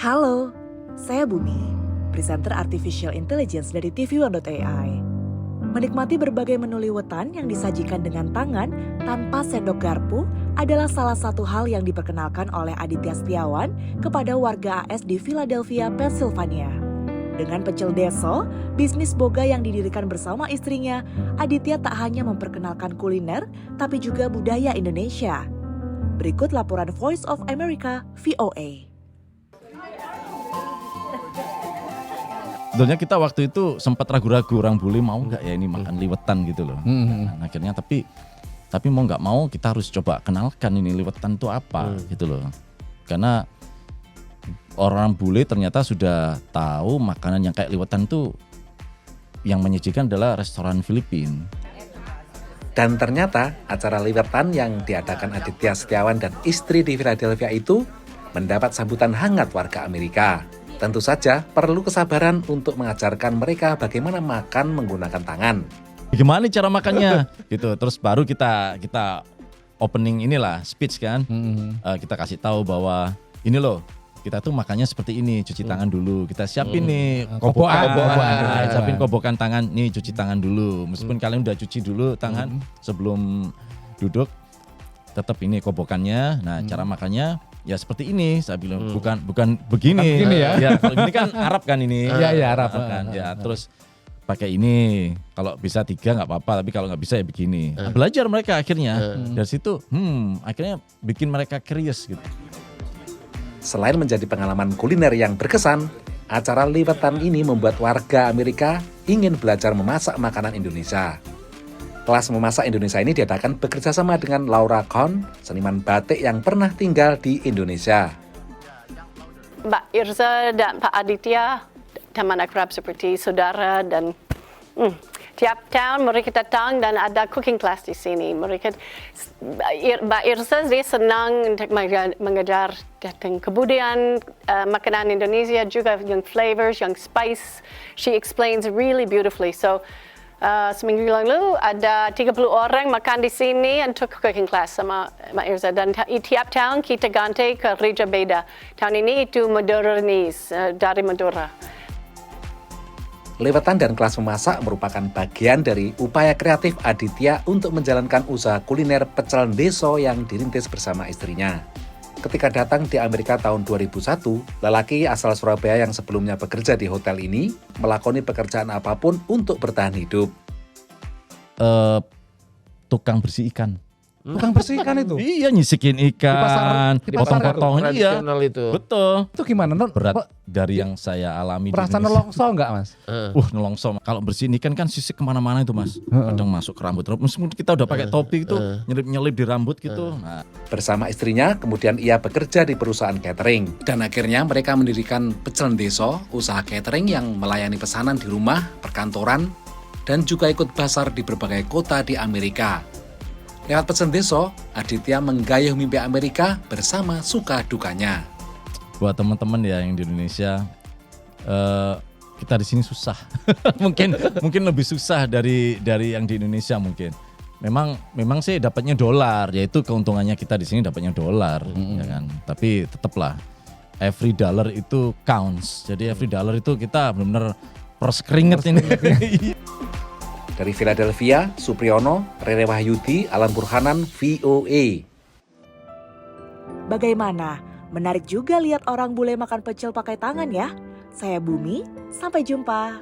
Halo, saya Bumi, presenter Artificial Intelligence dari TV1.ai. Menikmati berbagai menu liwetan yang disajikan dengan tangan tanpa sendok garpu adalah salah satu hal yang diperkenalkan oleh Aditya Setiawan kepada warga AS di Philadelphia, Pennsylvania. Dengan pecel deso, bisnis boga yang didirikan bersama istrinya, Aditya tak hanya memperkenalkan kuliner, tapi juga budaya Indonesia. Berikut laporan Voice of America, VOA. Sebetulnya kita waktu itu sempat ragu-ragu orang bule mau nggak ya ini makan liwetan gitu loh. Nah, akhirnya tapi mau nggak mau kita harus coba kenalkan ini liwetan itu apa gitu loh. Karena orang bule ternyata sudah tahu makanan yang kayak liwetan itu yang menyajikan adalah restoran Filipina. Dan ternyata acara liwetan yang diadakan Aditya Setiawan dan istri di Philadelphia itu mendapat sambutan hangat warga Amerika. Tentu saja perlu kesabaran untuk mengajarkan mereka bagaimana makan menggunakan tangan. Gimana cara makannya? Gitu. Terus baru kita opening inilah speech kan. Kita kasih tahu bahwa ini loh, kita tuh makannya seperti ini, cuci tangan dulu. Kita siapin nih kobokan. Siapin kobokan tangan, nih cuci tangan dulu. Meskipun kalian udah cuci dulu tangan sebelum duduk, tetap ini kobokannya. Nah, cara makannya ya seperti ini, saya bilang bukan begini. Ya, kalau ini kan Arab kan ini. Iya, Arab kan. Ya, terus pakai ini. Kalau bisa 3 nggak apa-apa, tapi kalau nggak bisa ya begini. Nah, belajar mereka akhirnya. Dari situ, akhirnya bikin mereka curious gitu. Selain menjadi pengalaman kuliner yang berkesan, acara liwetan ini membuat warga Amerika ingin belajar memasak makanan Indonesia. Kelas memasak Indonesia ini diadakan bekerja sama dengan Laura Kohn, seniman batik yang pernah tinggal di Indonesia. Mbak Irza dan Pak Aditya, teman akrab seperti saudara dan tiap tahun mereka datang dan ada cooking class di sini. Mbak Irza dia senang untuk mengajar tentang kebudayaan makanan Indonesia juga yang flavors, yang spice. She explains really beautifully. So seminggu lalu ada 30 orang makan di sini untuk cooking class sama Mbak Irza dan tiap tahun kita ganti ke gereja beda. Tahun ini itu Modernis dari Madura. Liwetan dan kelas memasak merupakan bagian dari upaya kreatif Aditya untuk menjalankan usaha kuliner pecel deso yang dirintis bersama istrinya. Ketika datang di Amerika tahun 2001, lelaki asal Surabaya yang sebelumnya bekerja di hotel ini melakoni pekerjaan apapun untuk bertahan hidup. Tukang bersih ikan. Tukang bersih ikan itu? Iya, nyisikin ikan, di pasar potong-potong. Iya, itu. betul. Itu gimana? Berat dari yang saya alami. Merasa di Indonesia. nelongso enggak, Mas? Nelongso. Kalau bersihin ikan kan sisik kemana-mana itu, Mas. Kadang masuk ke rambut. Meskipun kita udah pakai topi itu, nyelip-nyelip di rambut gitu. Nah. Bersama istrinya, kemudian ia bekerja di perusahaan catering. Dan akhirnya mereka mendirikan Pecel Deso, usaha catering yang melayani pesanan di rumah, perkantoran, dan juga ikut pasar di berbagai kota di Amerika. Lewat Pecel Deso, Aditya menggayuh mimpi Amerika bersama suka dukanya. Buat teman-teman ya yang di Indonesia, kita di sini susah. mungkin lebih susah dari yang di Indonesia mungkin. Memang sih dapatnya dolar, yaitu keuntungannya kita di sini dapatnya dolar, ya kan. Tapi tetaplah every dollar itu counts. Jadi every dollar itu kita benar-benar pers keringet ini. Dari Philadelphia, Supriyono, Rere Wahyudi, Alan Burhanan, VOA. Bagaimana? Menarik juga lihat orang bule makan pecel pakai tangan ya. Saya Bumi, sampai jumpa.